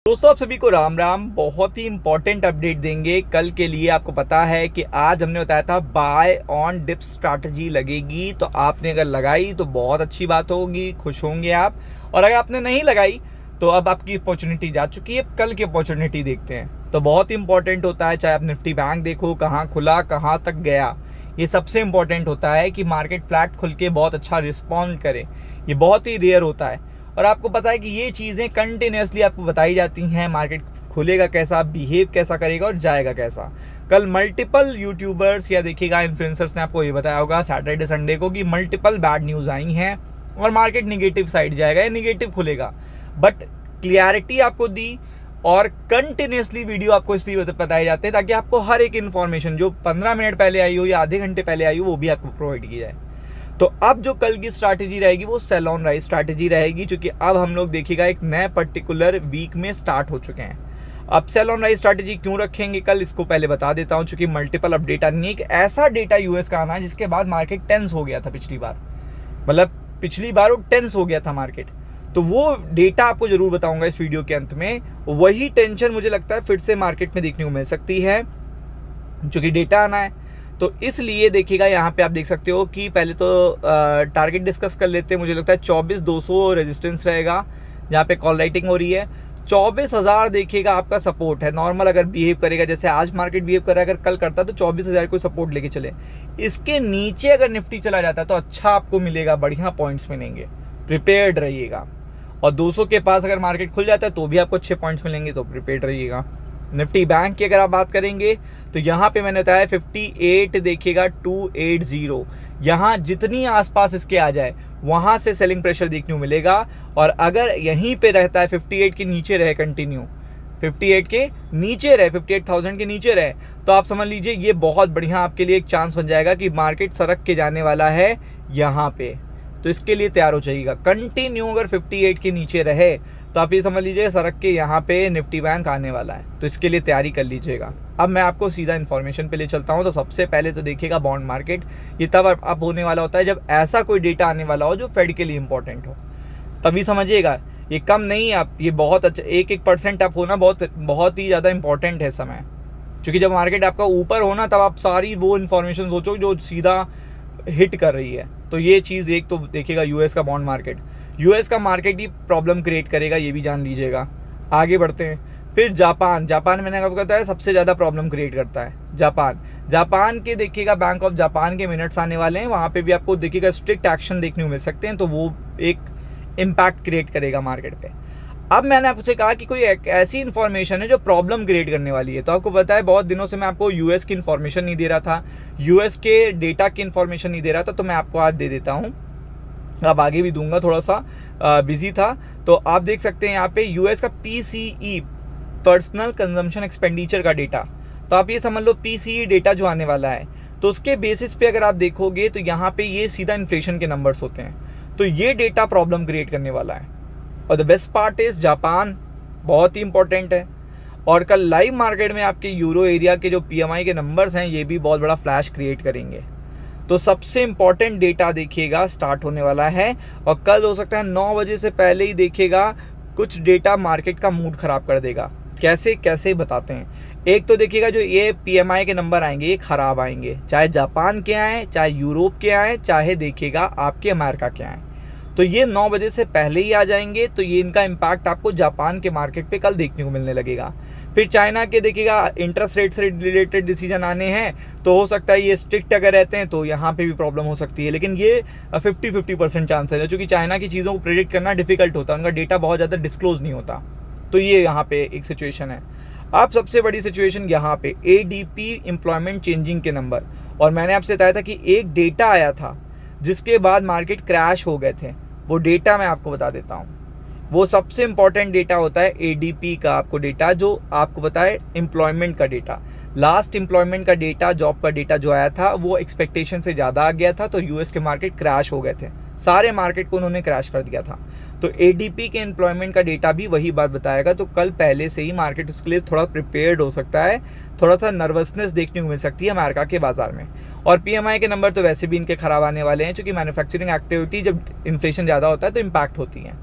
दोस्तों आप सभी को राम राम। बहुत ही इंपॉर्टेंट अपडेट देंगे कल के लिए। आपको पता है कि आज हमने बताया था बाय ऑन डिप स्ट्रैटेजी लगेगी, तो आपने अगर लगाई तो बहुत अच्छी बात होगी, खुश होंगे आप। और अगर आपने नहीं लगाई तो अब आपकी अपॉर्चुनिटी जा चुकी है। कल की अपॉर्चुनिटी देखते हैं। तो बहुत ही इंपॉर्टेंट होता है, चाहे आप निफ्टी बैंक देखो कहाँ खुला कहाँ तक गया, ये सबसे इंपॉर्टेंट होता है कि मार्केट फ्लैट खुल के बहुत अच्छा रिस्पॉन्ड करे। ये बहुत ही रेयर होता है और आपको पता है कि ये चीज़ें कंटिन्यूसली आपको बताई जाती हैं। मार्केट खुलेगा कैसा, बिहेव कैसा करेगा और जाएगा कैसा। कल मल्टीपल यूट्यूबर्स या देखिएगा इन्फ्लुएंसर्स ने आपको ये बताया होगा सैटरडे संडे को कि मल्टीपल बैड न्यूज़ आई हैं और मार्केट निगेटिव साइड जाएगा या निगेटिव खुलेगा। बट क्लियरिटी आपको दी और कंटिन्यूसली वीडियो आपको इसलिए बताए जाते हैं ताकि आपको हर एक इन्फॉर्मेशन जो 15 मिनट पहले आई हो या आधे घंटे पहले आई हो वो भी आपको प्रोवाइड की जाए। तो अब जो कल की स्ट्रैटेजी रहेगी वो सेल ऑन राइज स्ट्रैटेजी रहेगी, क्योंकि अब हम लोग देखिएगा एक नए पर्टिकुलर वीक में स्टार्ट हो चुके हैं। अब सेल ऑन राइज स्ट्रैटेजी क्यों रखेंगे कल, इसको पहले बता देता हूं। चूंकि मल्टीपल अपडेट आनी है, एक ऐसा डेटा यूएस का आना है जिसके बाद मार्केट टेंस हो गया था पिछली बार, मतलब पिछली बार वो टेंस हो गया था मार्केट। तो वो डेटा आपको जरूर बताऊंगा इस वीडियो के अंत में। वही टेंशन मुझे लगता है फिर से मार्केट में देखने को मिल सकती है, क्योंकि डेटा आना है। तो इसलिए देखिएगा यहाँ पे आप देख सकते हो कि पहले तो टारगेट डिस्कस कर लेते हैं। मुझे लगता है 24,200 रेजिस्टेंस रहेगा जहाँ पे कॉल राइटिंग हो रही है। 24,000 देखिएगा आपका सपोर्ट है। नॉर्मल अगर बिहेव करेगा जैसे आज मार्केट बिहेव कर रहा है, अगर कल करता तो 24,000 को सपोर्ट लेके चले। इसके नीचे अगर निफ्टी चला जाता तो अच्छा आपको मिलेगा, बढ़िया पॉइंट्स मिलेंगे, प्रिपेयर्ड रहिएगा। और 200 के पास अगर मार्केट खुल जाता है तो भी आपको अच्छे पॉइंट्स मिलेंगे, तो प्रिपेयर्ड रहिएगा। निफ्टी बैंक की अगर आप बात करेंगे तो यहाँ पे मैंने बताया 58 देखिएगा 280, यहाँ जितनी आसपास इसके आ जाए वहाँ से सेलिंग प्रेशर देखने को मिलेगा। और अगर यहीं पे रहता है 58 के नीचे रहे, कंटिन्यू 58 के नीचे रहे, 58,000 के नीचे रहे, तो आप समझ लीजिए ये बहुत बढ़िया आपके लिए एक चांस बन जाएगा कि मार्केट सरक के जाने वाला है यहाँ पे। तो इसके लिए तैयार हो जाइएगा। कंटिन्यू अगर 58 के नीचे रहे तो आप ये समझ लीजिए सड़क के यहाँ पे निफ्टी बैंक आने वाला है, तो इसके लिए तैयारी कर लीजिएगा। अब मैं आपको सीधा इन्फॉर्मेशन पे ले चलता हूँ। तो सबसे पहले तो देखिएगा बॉन्ड मार्केट, ये तब अप होने वाला होता है जब ऐसा कोई डेटा आने वाला हो जो फेड के लिए इंपॉर्टेंट हो, तभी समझिएगा। ये कम नहीं, आप ये बहुत अच्छा 1% अप होना बहुत ही ज़्यादा इंपॉर्टेंट है समय। क्योंकि जब मार्केट आपका ऊपर होना तब आप सारी वो इन्फॉर्मेशन सोचो जो सीधा हिट कर रही है। तो ये चीज़ एक तो देखिएगा यूएस का बॉन्ड मार्केट, यूएस का मार्केट ही प्रॉब्लम क्रिएट करेगा, ये भी जान लीजिएगा। आगे बढ़ते हैं। फिर जापान मैंने आपको बताया सबसे ज़्यादा प्रॉब्लम क्रिएट करता है जापान के देखिएगा बैंक ऑफ जापान के मिनट्स आने वाले हैं, वहाँ पे भी आपको देखिएगा स्ट्रिक्ट एक्शन देखने को मिल सकते हैं, तो वो एक इम्पैक्ट क्रिएट करेगा मार्केट पे। अब मैंने आपसे कहा कि कोई ऐसी इन्फॉर्मेशन है जो प्रॉब्लम क्रिएट करने वाली है, तो आपको पता है बहुत दिनों से मैं आपको यूएस की इन्फॉर्मेशन नहीं दे रहा था, यूएस के डेटा की इन्फॉर्मेशन नहीं दे रहा था, तो मैं आपको आज दे देता हूँ। अब आगे भी दूंगा, थोड़ा सा बिजी था। तो आप देख सकते हैं यहाँ पे यूएस का पीसीई, पर्सनल कंजम्पशन एक्सपेंडिचर का डेटा। तो आप ये समझ लो पीसीई डेटा जो आने वाला है, तो उसके बेसिस पे अगर आप देखोगे तो यहाँ पे ये सीधा इन्फ्लेशन के नंबर्स होते हैं, तो ये डेटा प्रॉब्लम क्रिएट करने वाला है। और the best part is Japan बहुत ही इंपॉर्टेंट है। और कल लाइव मार्केट में आपके यूरो एरिया के जो पीएमआई के नंबर्स हैं ये भी बहुत बड़ा फ्लैश क्रिएट करेंगे। तो सबसे इंपॉर्टेंट डेटा देखिएगा स्टार्ट होने वाला है, और कल हो सकता है 9 बजे से पहले ही देखिएगा कुछ डेटा मार्केट का मूड खराब कर देगा। कैसे बताते हैं। एक तो देखिएगा जो ये पीएमआई के नंबर आएंगे ये खराब आएंगे, चाहे जापान के आए, चाहे यूरोप के आए, चाहे देखिएगा आपके अमेरिका के आए, तो ये 9 बजे से पहले ही आ जाएंगे। तो ये इनका इम्पैक्ट आपको जापान के मार्केट पे कल देखने को मिलने लगेगा। फिर चाइना के देखिएगा इंटरेस्ट रेट से रिलेटेड डिसीजन आने हैं, तो हो सकता है ये स्ट्रिक्ट अगर रहते हैं तो यहाँ पे भी प्रॉब्लम हो सकती है, लेकिन ये 50-50% चांस है, क्योंकि चाइना की चीज़ों को प्रेडिक्ट करना डिफिकल्ट होता है, उनका डेटा बहुत ज़्यादा डिस्क्लोज नहीं होता। तो ये यहाँ पे एक सिचुएशन है। अब सबसे बड़ी सिचुएशन यहाँ पे एडीपी एम्प्लॉयमेंट चेंजिंग के नंबर, और मैंने आपसे बताया था कि एक डेटा आया था जिसके बाद मार्केट क्रैश हो गए थे, वो डेटा मैं आपको बता देता हूँ। वो सबसे इंपॉर्टेंट डेटा होता है एडीपी का आपको डेटा, जो आपको पता है एम्प्लॉयमेंट का डेटा। लास्ट एम्प्लॉयमेंट का डेटा, जॉब का डेटा जो आया था वो एक्सपेक्टेशन से ज़्यादा आ गया था, तो यूएस के मार्केट क्रैश हो गए थे, सारे मार्केट को उन्होंने क्रैश कर दिया था। तो एडीपी के एम्प्लॉयमेंट का डेटा भी वही बात बताएगा, तो कल पहले से ही मार्केट उसके लिए थोड़ा प्रिपेयर्ड हो सकता है, थोड़ा सा नर्वसनेस देखने को मिल सकती है अमेरिका के बाजार में। और पीएमआई के नंबर तो वैसे भी इनके खराब आने वाले हैं, क्योंकि मैन्युफैक्चरिंग एक्टिविटी जब इन्फ्लेशन ज़्यादा होता है तो इम्पैक्ट होती है।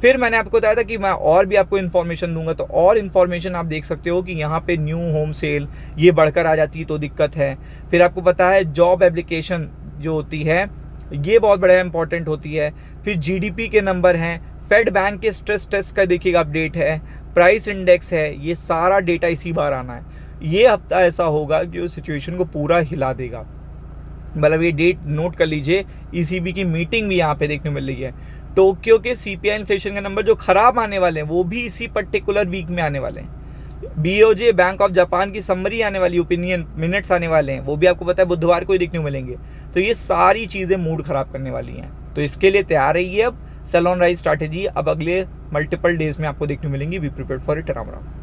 फिर मैंने आपको बताया था कि मैं और भी आपको इन्फॉर्मेशन दूंगा, तो और इन्फॉर्मेशन आप देख सकते हो कि यहाँ पे न्यू होम सेल ये बढ़कर आ जाती है तो दिक्कत है। फिर आपको पता है जॉब एप्लीकेशन जो होती है ये बहुत बड़ा इंपॉर्टेंट होती है। फिर जीडीपी के नंबर हैं, फेड बैंक के स्ट्रेस टेस्ट का देखिएगा अपडेट है, प्राइस इंडेक्स है, ये सारा डेटा इसी बार आना है। ये हफ्ता ऐसा होगा कि उस सिचुएशन को पूरा हिला देगा। मतलब ये डेट नोट कर लीजिए, ईसीबी की मीटिंग भी यहाँ पे देखने को मिल रही है। टोक्यो के सीपीआई इन्फ्लेशन के नंबर जो खराब आने वाले हैं वो भी इसी पर्टिकुलर वीक में आने वाले हैं। बीओजे बैंक ऑफ जापान की समरी आने वाली, ओपिनियन मिनट्स आने वाले हैं, वो भी आपको पता है बुधवार को ही देखने को मिलेंगे। तो ये सारी चीज़ें मूड खराब करने वाली हैं, तो इसके लिए तैयार रहिए। अब सेल ऑन राइज स्ट्रैटेजी अब अगले मल्टीपल डेज में आपको देखने को मिलेंगी। Be prepared for it. Ram Ram.